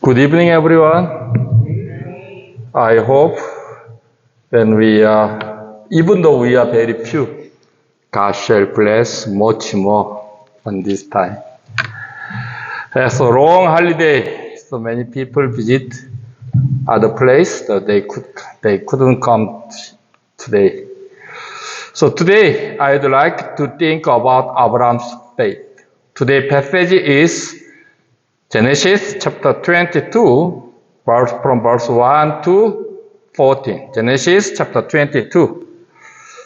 Good evening, everyone. I hope when even though we are very few, God shall bless much more on this time. It's a long holiday, so many people visit other place that they couldn't come today. So today, I'd like to think about Abraham's faith. Today's passage is Genesis chapter 22, from verse 1 to 14. Genesis chapter 22.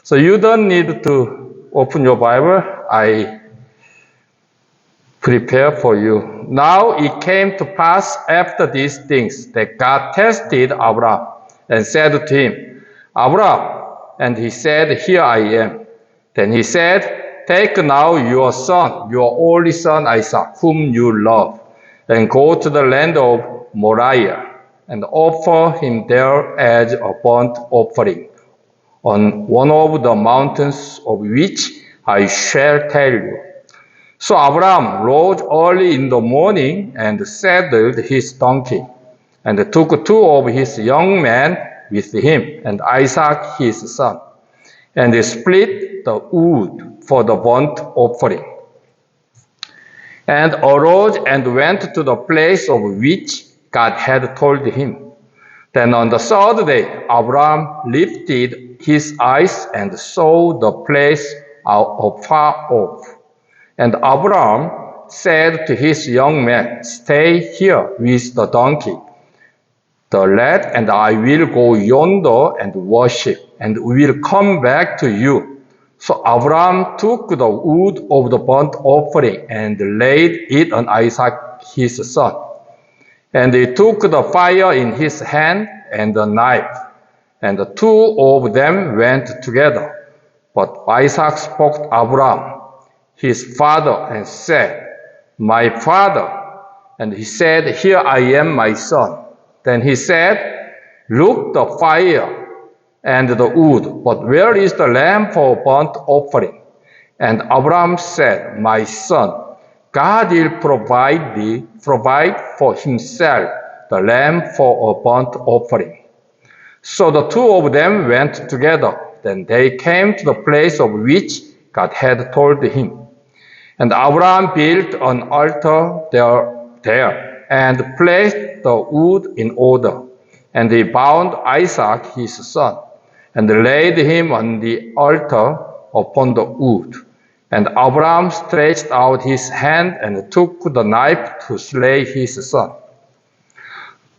So you don't need to open your Bible. I prepare for you. Now it came to pass after these things that God tested Abraham and said to him, Abraham, and he said, Here I am. Then he said, Take now your son, your only son Isaac, whom you love, and go to the land of Moriah, and offer him there as a burnt offering on one of the mountains of which I shall tell you. So Abraham rose early in the morning and saddled his donkey, and took two of his young men with him, and Isaac his son, and they split the wood for the burnt offering, and arose and went to the place of which God had told him. Then on the third day, Abraham lifted his eyes and saw the place afar off. And Abraham said to his young men, Stay here with the donkey, the lad and I will go yonder and worship, and we will come back to you. So Abraham took the wood of the burnt offering and laid it on Isaac his son. And he took the fire in his hand and the knife, and the two of them went together. But Isaac spoke to Abraham, his father, and said, My father. And he said, Here I am, my son. Then he said, Look, the fire and the wood, but where is the lamb for burnt offering? And Abraham said, My son, God will provide for himself the lamb for a burnt offering. So the two of them went together. Then they came to the place of which God had told him. And Abraham built an altar there and placed the wood in order. And he bound Isaac his son, and laid him on the altar upon the wood. And Abraham stretched out his hand and took the knife to slay his son.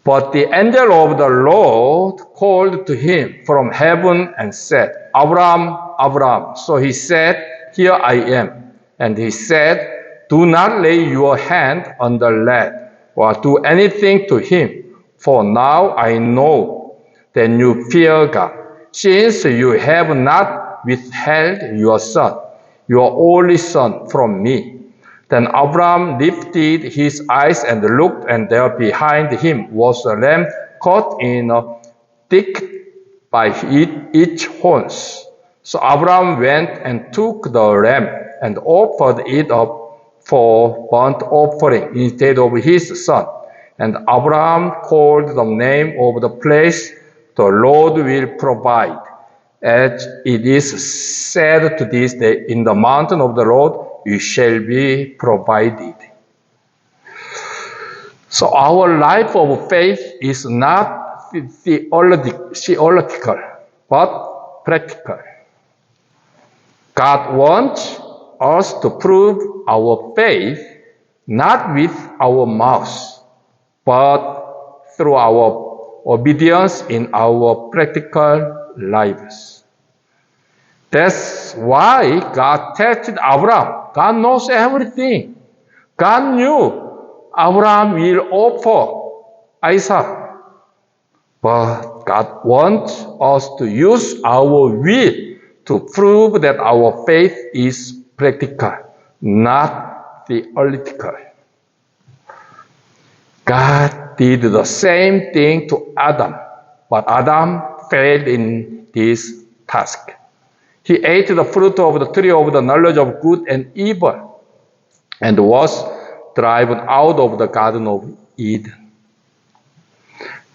But the angel of the Lord called to him from heaven and said, Abraham, Abraham. So he said, Here I am. And he said, Do not lay your hand on the lad, or do anything to him, for now I know that you fear God, since you have not withheld your son, your only son, from me. Then Abraham lifted his eyes and looked, and there behind him was a lamb caught in a thicket by its horns. So Abraham went and took the lamb and offered it up for burnt offering instead of his son. And Abraham called the name of the place, The Lord will provide. As it is said to this day, In the mountain of the Lord you shall be provided. So our life of faith is not theological, but practical. God wants us to prove our faith not with our mouths, but through our obedience in our practical lives. That's why God tested Abraham. God knows everything. God knew Abraham will offer Isaac. But God wants us to use our will to prove that our faith is practical, not theological. God did the same thing to Adam, but Adam failed in this task. He ate the fruit of the tree of the knowledge of good and evil, and was driven out of the Garden of Eden.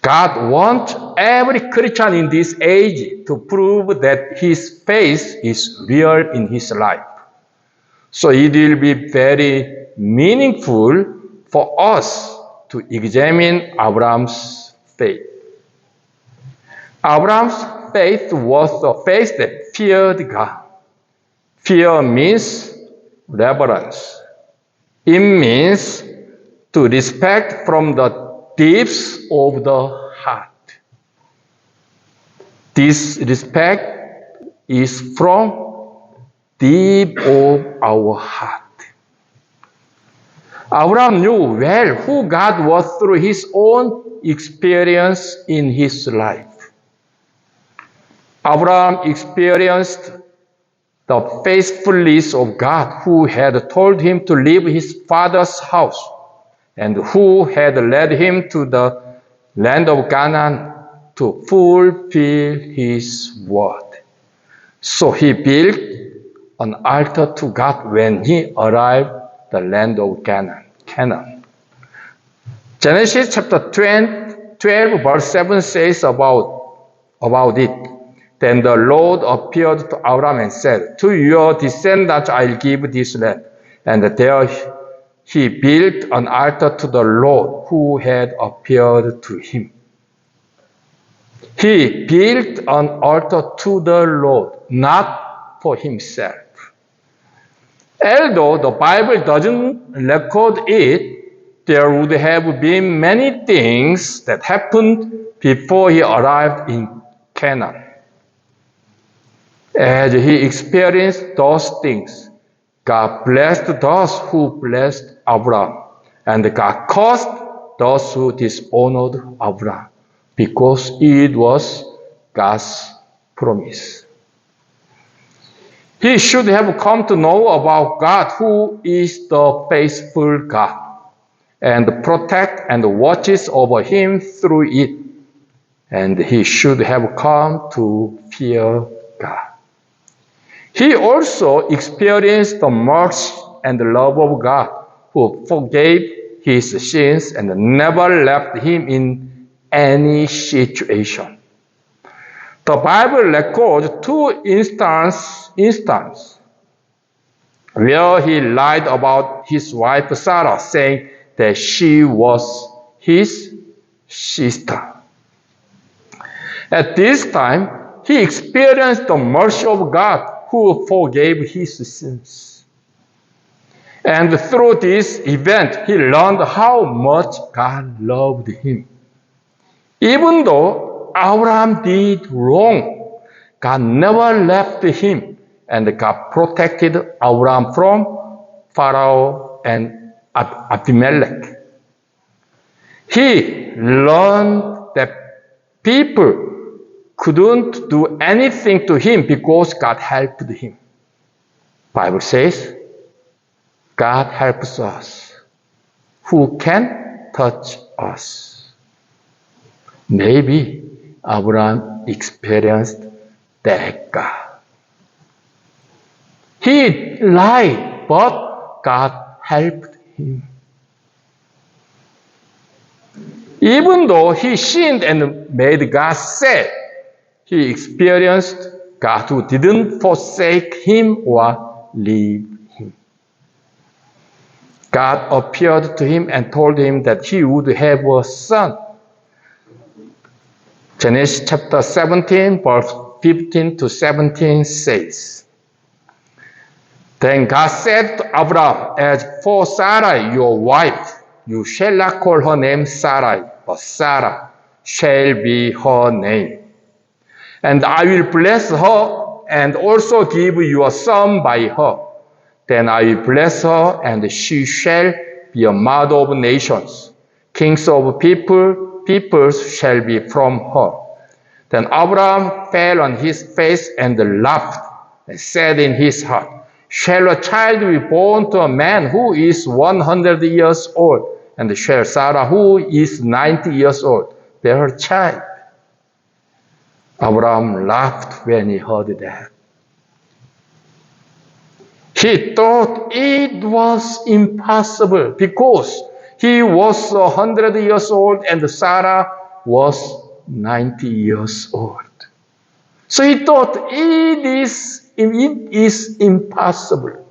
God wants every Christian in this age to prove that His faith is real in his life. So it will be very meaningful for us to examine Abraham's faith. Abraham's faith was a faith that feared God. Fear means reverence. It means to respect from the depths of the heart. This respect is from deep of our heart. Abraham knew well who God was through his own experience in his life. Abraham experienced the faithfulness of God who had told him to leave his father's house and who had led him to the land of Canaan to fulfill his word. So he built an altar to God when he arrived at the land of Canaan. Genesis chapter 12 verse 7 says about it. Then the Lord appeared to Abraham and said, to your descendants I'll give this land. And there he built an altar to the Lord who had appeared to him. He built an altar to the Lord, not for himself. Although the Bible doesn't record it, there would have been many things that happened before he arrived in Canaan. As he experienced those things, God blessed those who blessed Abraham, and God cursed those who dishonored Abraham, because it was God's promise. He should have come to know about God, who is the faithful God, and protect and watches over him through it. And he should have come to fear God. He also experienced the mercy and the love of God, who forgave his sins and never left him in any situation. The Bible records two instances where he lied about his wife Sarah, saying that she was his sister. At this time, he experienced the mercy of God, who forgave his sins. And through this event, he learned how much God loved him. Even though Abraham did wrong, God never left him, and God protected Abraham from Pharaoh and Abimelech. He learned that people couldn't do anything to him because God helped him. Bible says, God helps us. Who can touch us? Maybe Abraham experienced that God. He lied, but God helped him. Even though he sinned and made God sad, he experienced God who didn't forsake him or leave him. God appeared to him and told him that he would have a son. Genesis chapter 17, verse 15 to 17 says, Then God said to Abraham, As for Sarai, your wife, you shall not call her name Sarai, but Sarah shall be her name. And I will bless her and also give you a son by her. Then I will bless her, and she shall be a mother of nations. Kings of peoples shall be from her. Then Abraham fell on his face and laughed, and said in his heart, Shall a child be born to a man who is 100 years old, and shall Sarah, who is 90 years old, bear a child? Abraham laughed when he heard that. He thought it was impossible because he was 100 years old and Sarah was 90 years old. So he thought it is impossible.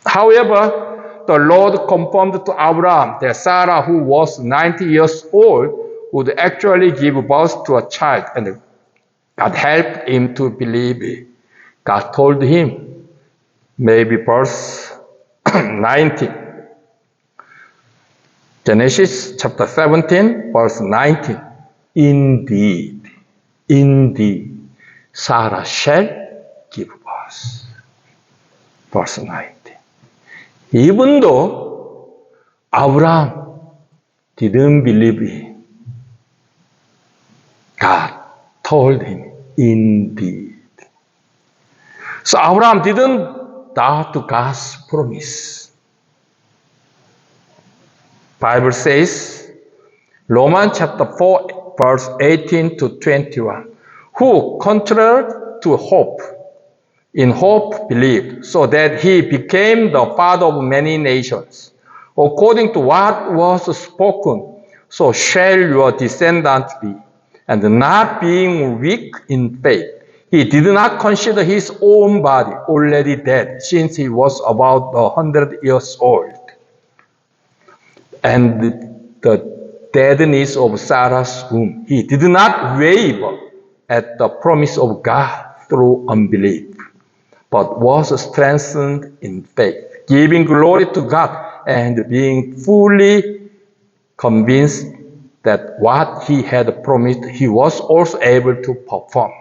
However, the Lord confirmed to Abraham that Sarah, who was 90 years old, would actually give birth to a child, and God helped him to believe it. God told him, maybe verse 19. Genesis chapter 17, verse 19. Indeed, Sarah shall give birth. Verse 19. Even though Abraham didn't believe it, God told him, indeed. So Abraham didn't doubt God's promise. Bible says, Romans chapter 4, verse 18 to 21, who contrary to hope, in hope believed, so that he became the father of many nations. According to what was spoken, so shall your descendants be. And not being weak in faith, he did not consider his own body already dead, since he was about 100 years old. And the deadness of Sarah's womb, he did not waver at the promise of God through unbelief, but was strengthened in faith, giving glory to God and being fully convinced that what he had promised, he was also able to perform.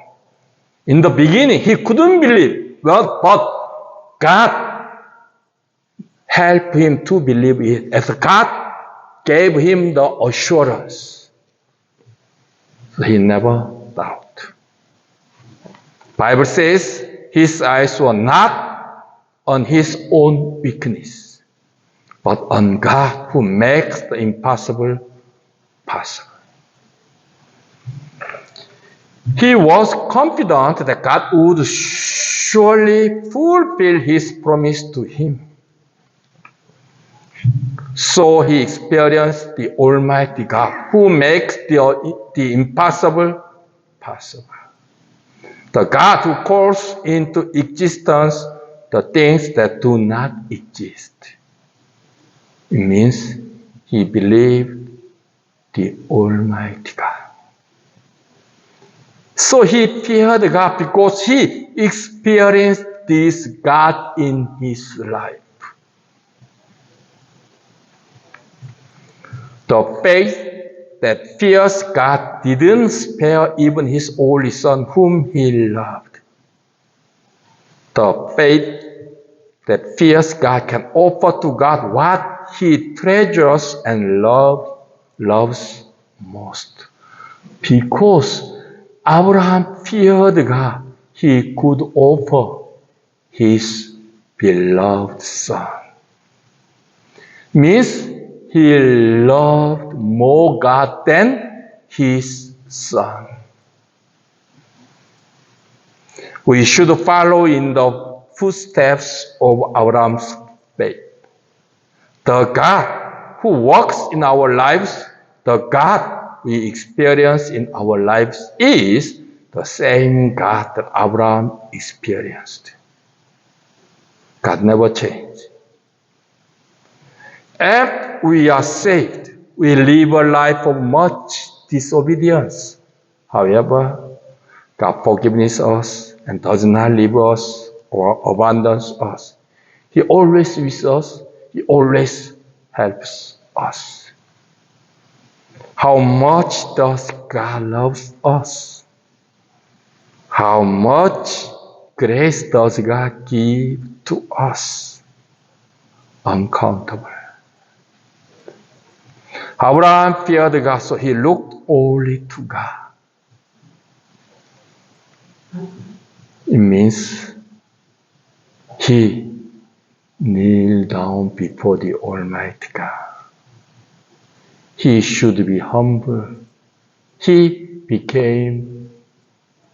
In the beginning, he couldn't believe, but God helped him to believe it, as God gave him the assurance. So he never doubted. Bible says, his eyes were not on his own weakness, but on God who makes the impossible possible. He was confident that God would surely fulfill his promise to him. So he experienced the Almighty God who makes the impossible possible. The God who calls into existence the things that do not exist. It means he believed the Almighty God. So he feared God because he experienced this God in his life. The faith that fears God didn't spare even his only son whom he loved. The faith that fears God can offer to God what he treasures and loves most. Because Abraham feared God, he could offer his beloved son. Means he loved more God than his son. We should follow in the footsteps of Abraham's faith. The God who works in our lives, the God we experience in our lives is the same God that Abraham experienced. God never changed. If we are saved, we live a life of much disobedience. However, God forgives us and does not leave us or abandons us. He always with us. He always helps us. How much does God love us? How much grace does God give to us? Uncountable. Abraham feared God, so he looked only to God. It means he kneeled down before the Almighty God. He should be humble. He became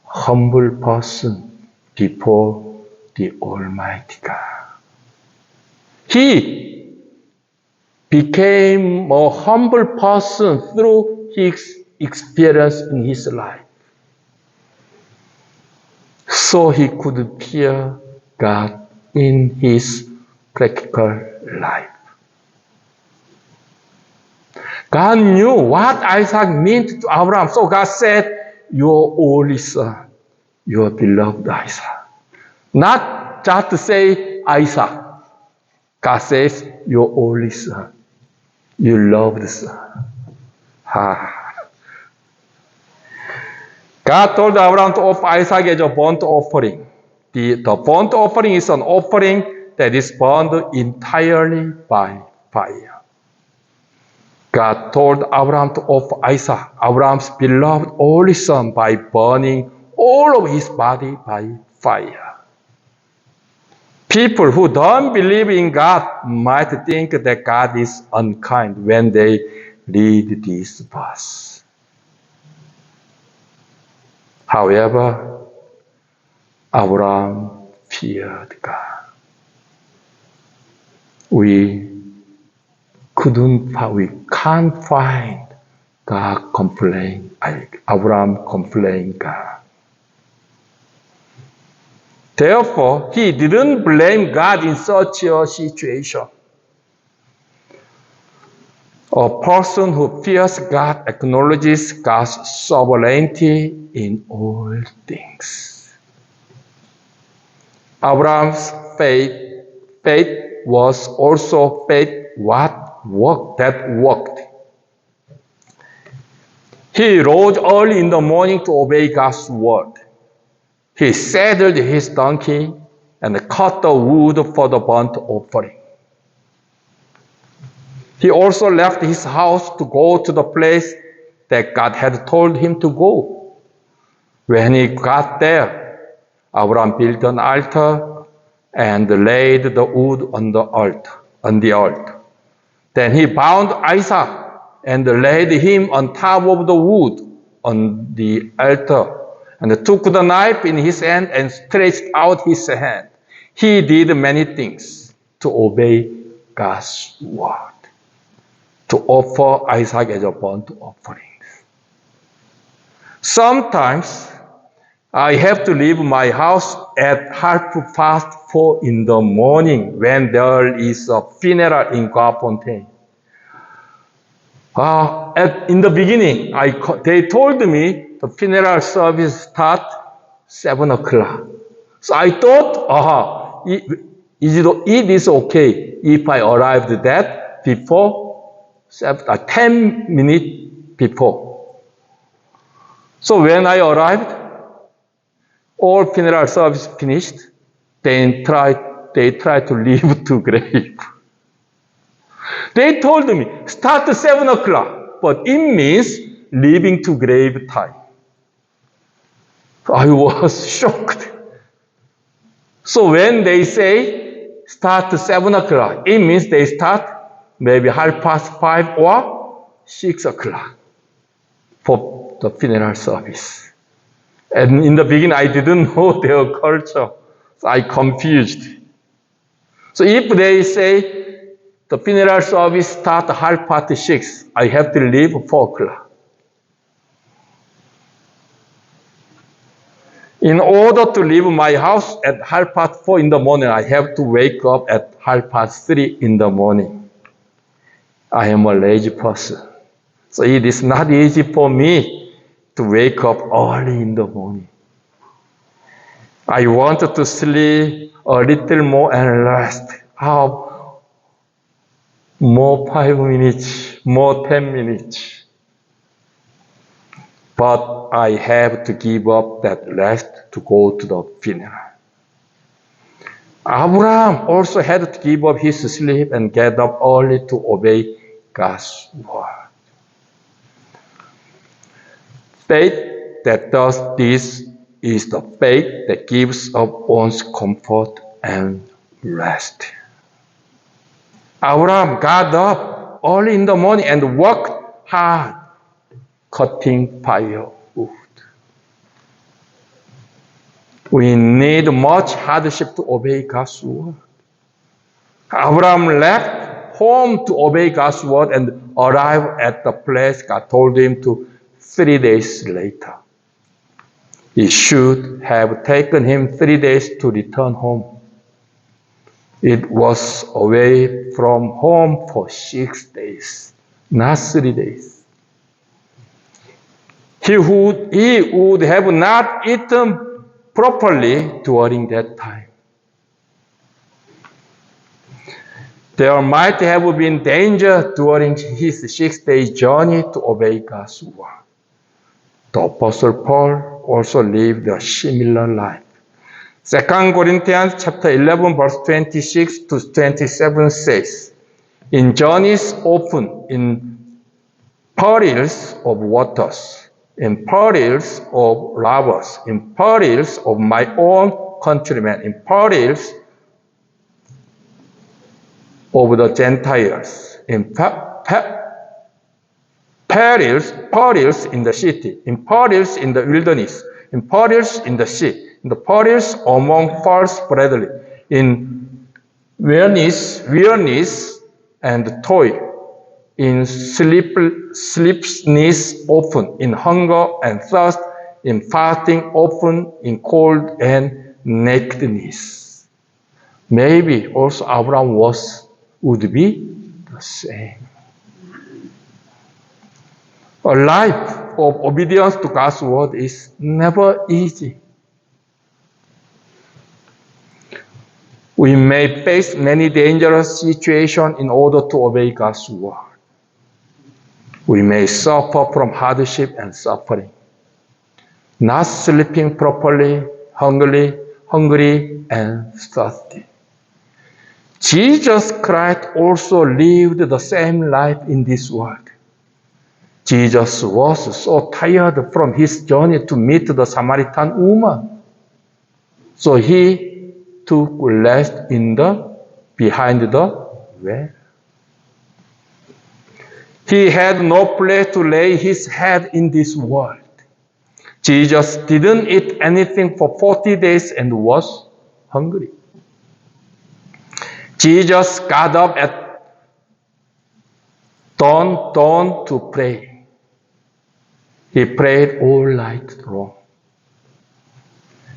a humble person before the Almighty God. He became a humble person through his experience in his life. So he could fear God in his practical life. God knew what Isaac meant to Abraham. So God said, your only son, your beloved Isaac. Not just to say Isaac. God says, your only son, your loved son. God told Abraham to offer Isaac as a burnt offering. The burnt offering is an offering that is burned entirely by fire. God told Abraham to offer Isaac, Abraham's beloved only son, by burning all of his body by fire. People who don't believe in God might think that God is unkind when they read this verse. However, Abraham feared God. We can't find God complain, Abraham complained God. Therefore, he didn't blame God in such a situation. A person who fears God acknowledges God's sovereignty in all things. Abraham's faith was also faith that worked. He rose early in the morning to obey God's word. He saddled his donkey and cut the wood for the burnt offering. He also left his house to go to the place that God had told him to go. When he got there, Abraham built an altar and laid the wood on the altar. Then he bound Isaac and laid him on top of the wood on the altar, and took the knife in his hand and stretched out his hand. He did many things to obey God's word, to offer Isaac as a burnt offering. Sometimes I have to leave my house at 4:30 in the morning when there is a funeral in Guafontaine. In the beginning, they told me the funeral service start 7 o'clock. So I thought, it is okay if I arrived that before 10 minutes before. So when I arrived, all funeral service finished. They tried to leave to grave. They told me, start at 7 o'clock, but it means leaving to grave time. I was shocked. So when they say start at 7 o'clock, it means they start maybe 5:30 or 6 o'clock for the funeral service. And in the beginning, I didn't know their culture, so I confused. So if they say the funeral service starts 6:30, I have to leave 4 o'clock. In order to leave my house at 4:30 in the morning, I have to wake up at 3:30 in the morning. I am a lazy person, so it is not easy for me to wake up early in the morning. I wanted to sleep a little more and rest. More 5 minutes, more 10 minutes. But I have to give up that rest to go to the funeral. Abraham also had to give up his sleep and get up early to obey God's word. Faith that does this is the faith that gives up one's comfort and rest. Abraham got up early in the morning and worked hard, cutting firewood. We need much hardship to obey God's word. Abraham left home to obey God's word and arrive at the place God told him to 3 days later. It should have taken him 3 days to return home. It was away from home for 6 days, not 3 days. He would have not eaten properly during that time. There might have been danger during his 6-day journey to obey God's word. The Apostle Paul also lived a similar life. 2 Corinthians chapter 11 verse 26 to 27 says, in journeys often, in perils of waters, in perils of robbers, in perils of my own countrymen, in perils of the Gentiles, in perils in the city, in perils in the wilderness, in perils in the sea, in the perils among false brethren, in weariness and toil, in sleeplessness often, in hunger and thirst, in fasting often, in cold and nakedness. Maybe also Abraham would be the same. A life of obedience to God's word is never easy. We may face many dangerous situations in order to obey God's word. We may suffer from hardship and suffering, not sleeping properly, hungry and thirsty. Jesus Christ also lived the same life in this world. Jesus was so tired from his journey to meet the Samaritan woman. So he took rest behind the well. He had no place to lay his head in this world. Jesus didn't eat anything for 40 days and was hungry. Jesus got up at dawn to pray. He prayed all night long.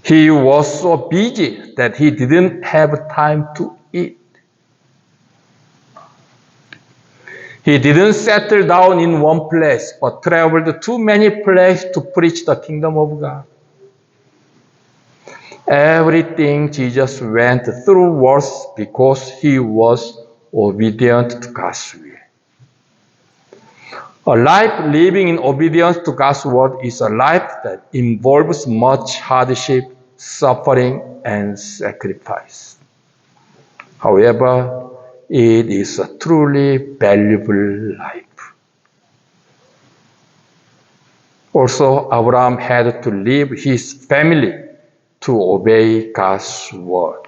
He was so busy that he didn't have time to eat. He didn't settle down in one place, but traveled to many places to preach the kingdom of God. Everything Jesus went through was because he was obedient to God's will. A life living in obedience to God's word is a life that involves much hardship, suffering, and sacrifice. However, it is a truly valuable life. Also, Abraham had to leave his family to obey God's word.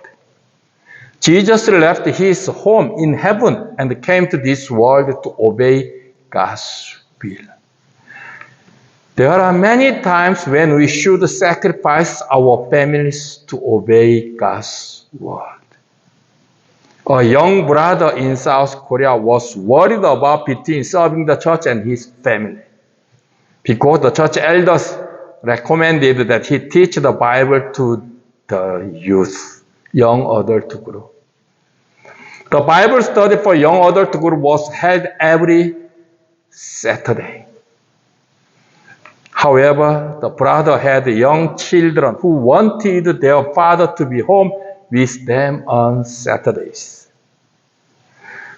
Jesus left his home in heaven and came to this world to obey God's will. There are many times when we should sacrifice our families to obey God's word. A young brother in South Korea was worried about between serving the church and his family, because the church elders recommended that he teach the Bible to the youth, young adult group. The Bible study for young adult group was held every Saturday. However, the brother had young children who wanted their father to be home with them on Saturdays.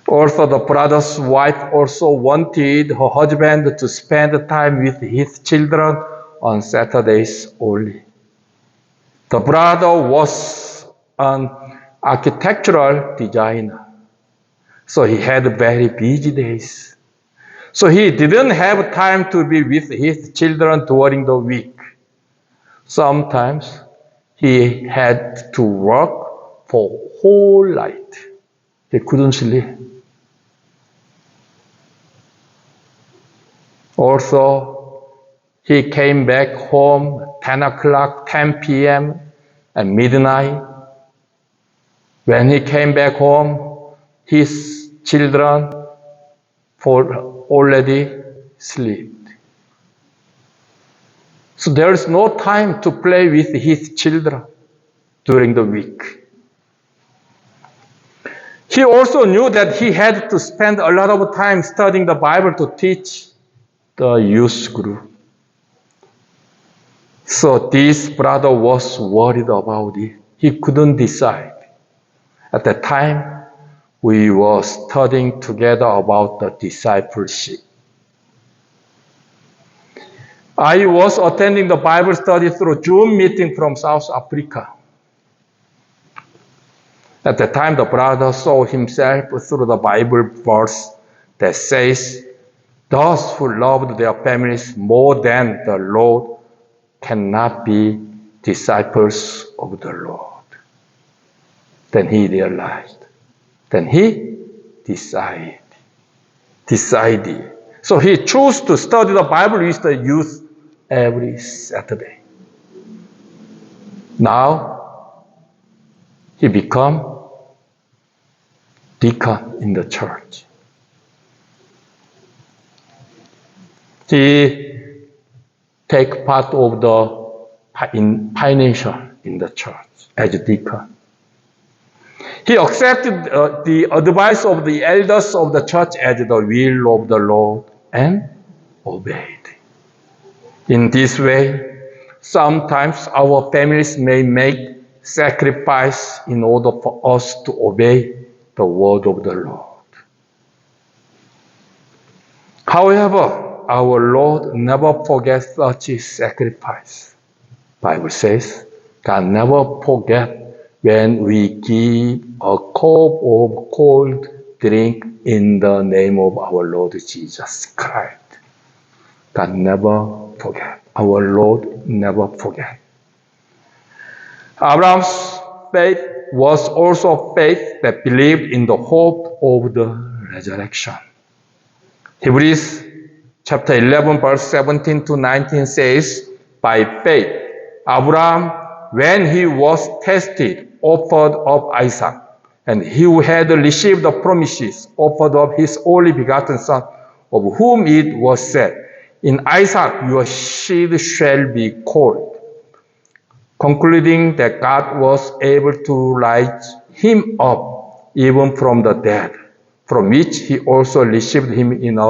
Also, the brother's wife also wanted her husband to spend time with his children on Saturdays only. The brother was an architectural designer, so he had very busy days. So he didn't have time to be with his children during the week. Sometimes he had to work for whole night. He couldn't sleep. Also, he came back home 10 o'clock, 10 p.m. and midnight. When he came back home, his children already slept. So there is no time to play with his children during the week. He also knew that he had to spend a lot of time studying the Bible to teach the youth group. So this brother was worried about it. He couldn't decide. At that time, we were studying together about the discipleship. I was attending the Bible study through Zoom meeting from South Africa. At the time, the brother saw himself through the Bible verse that says, "Those who loved their families more than the Lord cannot be disciples of the Lord." Then he realized. Then he decided. So he chose to study the Bible with the youth every Saturday. Now, he became deacon in the church. He take part of the financial in the church as a deacon. He accepted the advice of the elders of the church as the will of the Lord and obeyed. In this way, sometimes our families may make sacrifice in order for us to obey the word of the Lord. However, our Lord never forgets such a sacrifice. Bible says, God never forgets when we give a cup of cold drink in the name of our Lord Jesus Christ. God never forgets. Our Lord never forgets. Abraham's faith was also faith that believed in the hope of the resurrection. Hebrews chapter 11, verse 17 to 19 says, "By faith, Abraham, when he was tested, offered up Isaac, and he who had received the promises offered up his only begotten son, of whom it was said, 'In Isaac your seed shall be called,' concluding that God was able to raise him up even from the dead, from which he also received him in a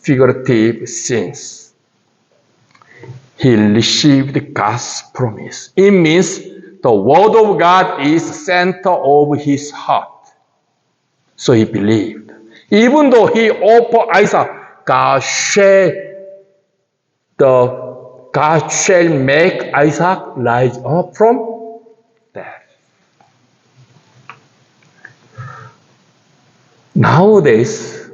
figurative sense." He received God's promise. It means the word of God is center of his heart. So he believed. Even though he offered Isaac, God shall make Isaac rise up from death. Nowadays,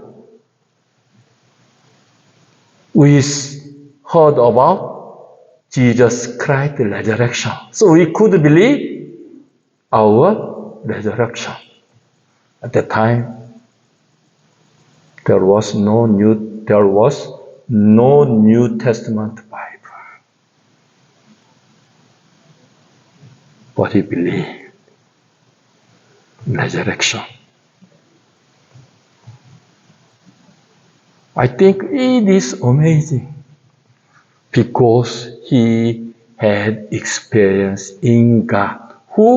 we heard about Jesus Christ's resurrection. So we could believe our resurrection. At that time, there was no New Testament Bible. But he believed resurrection. I think it is amazing because he had experience in God who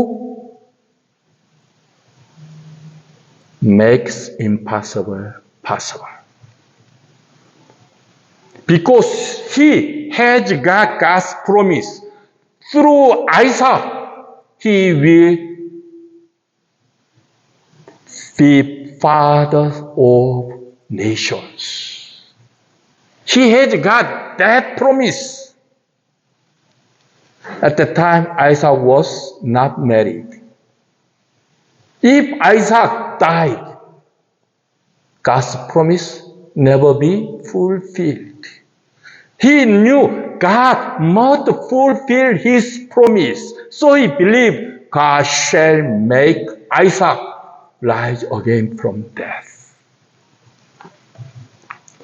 makes impossible possible. Because he has got God's promise. Through Isaac, he will be father of nations. He had got that promise. At the time, Isaac was not married. If Isaac died, God's promise never be fulfilled. He knew God must fulfill his promise. So he believed God shall make Isaac rise again from death.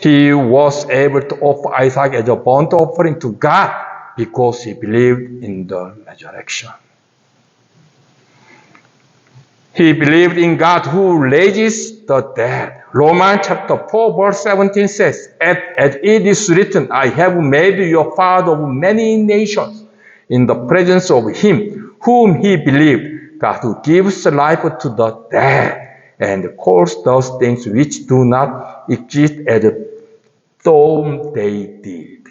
He was able to offer Isaac as a burnt offering to God because he believed in the resurrection. He believed in God who raises the dead. Romans chapter 4 verse 17 says, as it is written, I have made you a father of many nations in the presence of him whom he believed, God who gives life to the dead and calls those things which do not exist as though they did.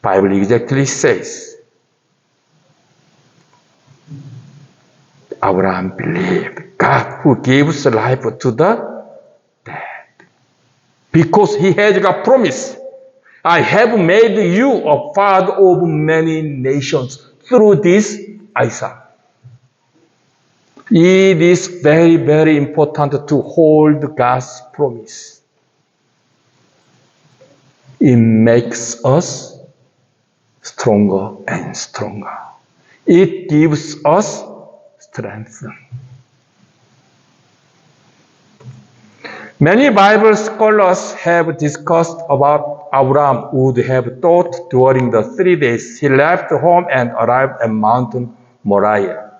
Bible exactly says, Abraham believed God who gives life to the dead. Because he has got promise. I have made you a father of many nations through this Isaac. It is very, very important to hold God's promise. It makes us stronger and stronger. It gives us strength. Many Bible scholars have discussed about Abraham would have thought during the 3 days he left home and arrived at Mount Moriah.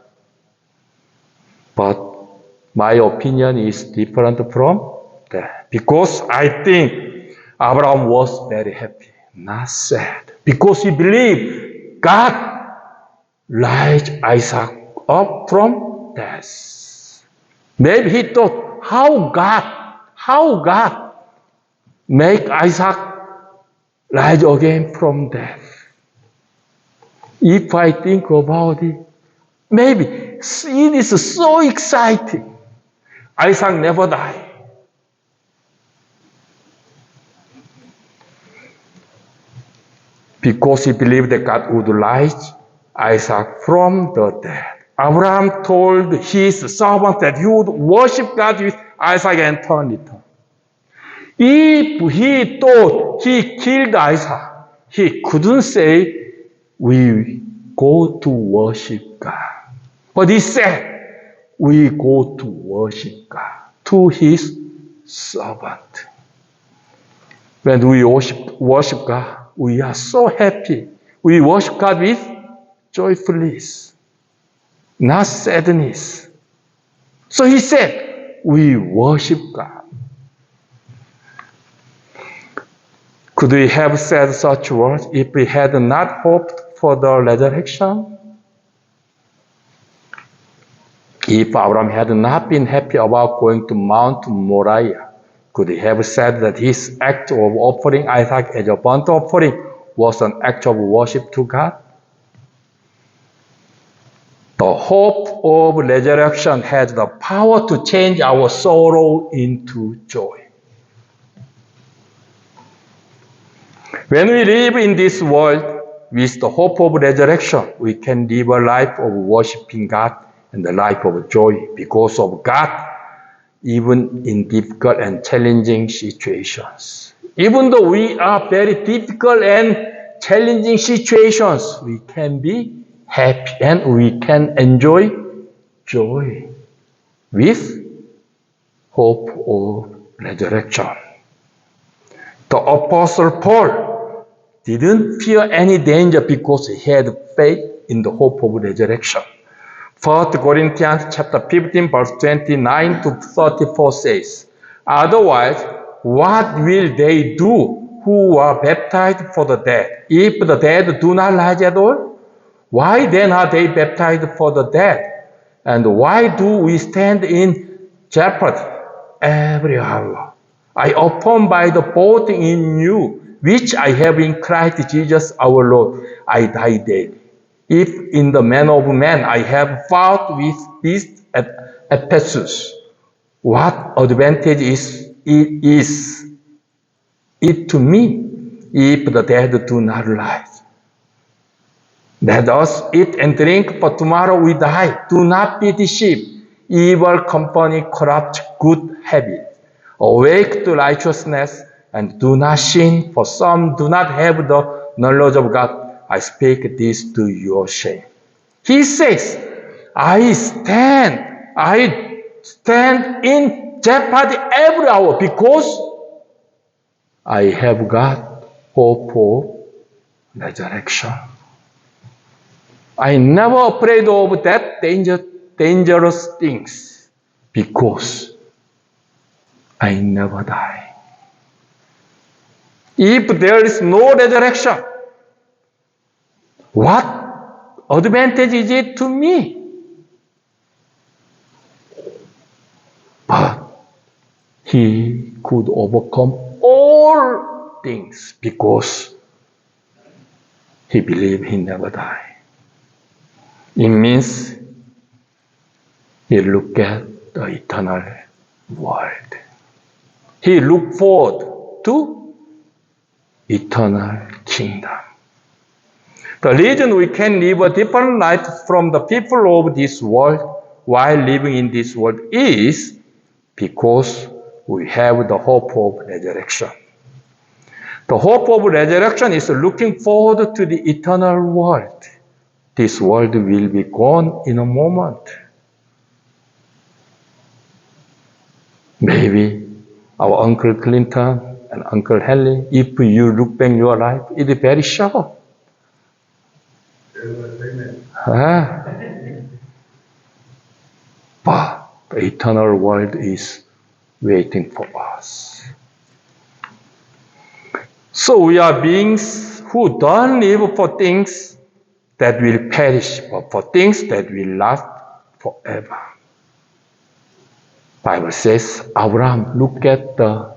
But my opinion is different from that. Because I think Abraham was very happy, not sad. Because he believed God raised Isaac up from death. Maybe he thought, how God make Isaac rise again from death? If I think about it, maybe it is so exciting. Isaac never died. Because he believed that God would raise Isaac from the dead. Abraham told his servant that he would worship God with Isaac and turn it on. If he thought he killed Isaac, he couldn't say, we go to worship God. But he said, we go to worship God to his servant. When we worship God, we are so happy. We worship God with joyfulness, not sadness. So he said, we worship God. Could we have said such words if we had not hoped for the resurrection? If Abraham had not been happy about going to Mount Moriah, could he have said that his act of offering Isaac as a burnt offering was an act of worship to God? The hope of resurrection has the power to change our sorrow into joy. When we live in this world with the hope of resurrection, we can live a life of worshiping God and a life of joy because of God, even in difficult and challenging situations. Even though we are very difficult and challenging situations, we can be happy and we can enjoy joy with hope of resurrection. The Apostle Paul didn't fear any danger because he had faith in the hope of resurrection. 1 Corinthians chapter 15 verse 29 to 34 says, otherwise, what will they do who are baptized for the dead? If the dead do not rise at all, why then are they baptized for the dead? And why do we stand in jeopardy every hour? I affirm by the faith in you, which I have in Christ Jesus our Lord, I die daily. If in the manner of man I have fought with beasts at Ephesus, what advantage is it to me if the dead do not rise? Let us eat and drink, for tomorrow we die. Do not be deceived. Evil company corrupts good habits. Awake to righteousness and do not sin, for some do not have the knowledge of God. I speak this to your shame. He says, I stand in jeopardy every hour because I have got hope for resurrection. I never afraid of that danger dangerous things because I never die. If there is no resurrection, what advantage is it to me? But he could overcome all things because he believed he never died. It means he looked at the eternal world. He looked forward to eternal kingdom. The reason we can live a different life from the people of this world while living in this world is because we have the hope of resurrection. The hope of resurrection is looking forward to the eternal world. This world will be gone in a moment. Maybe our Uncle Clinton and Uncle Henry, if you look back your life, it is very short. But the eternal world is waiting for us. So we are beings who don't live for things that will perish, but for things that will last forever. Bible says, Abraham, look at the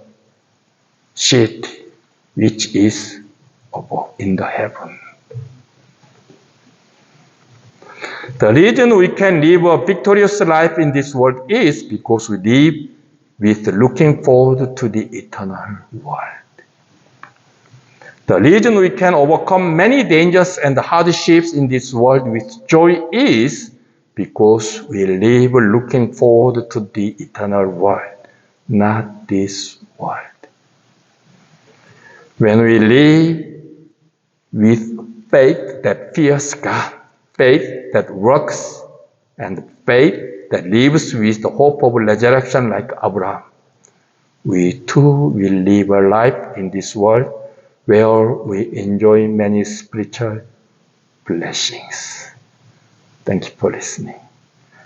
city which is above in the heaven. The reason we can live a victorious life in this world is because we live with looking forward to the eternal world. The reason we can overcome many dangers and hardships in this world with joy is because we live looking forward to the eternal world, not this world. When we live with faith that fears God, faith that works, and faith that lives with the hope of resurrection like Abraham, we too will live a life in this world where we enjoy many spiritual blessings. Thank you for listening.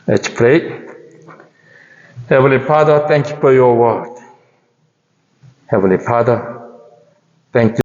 Let's pray. Heavenly Father, thank you for your word. Heavenly Father, thank you.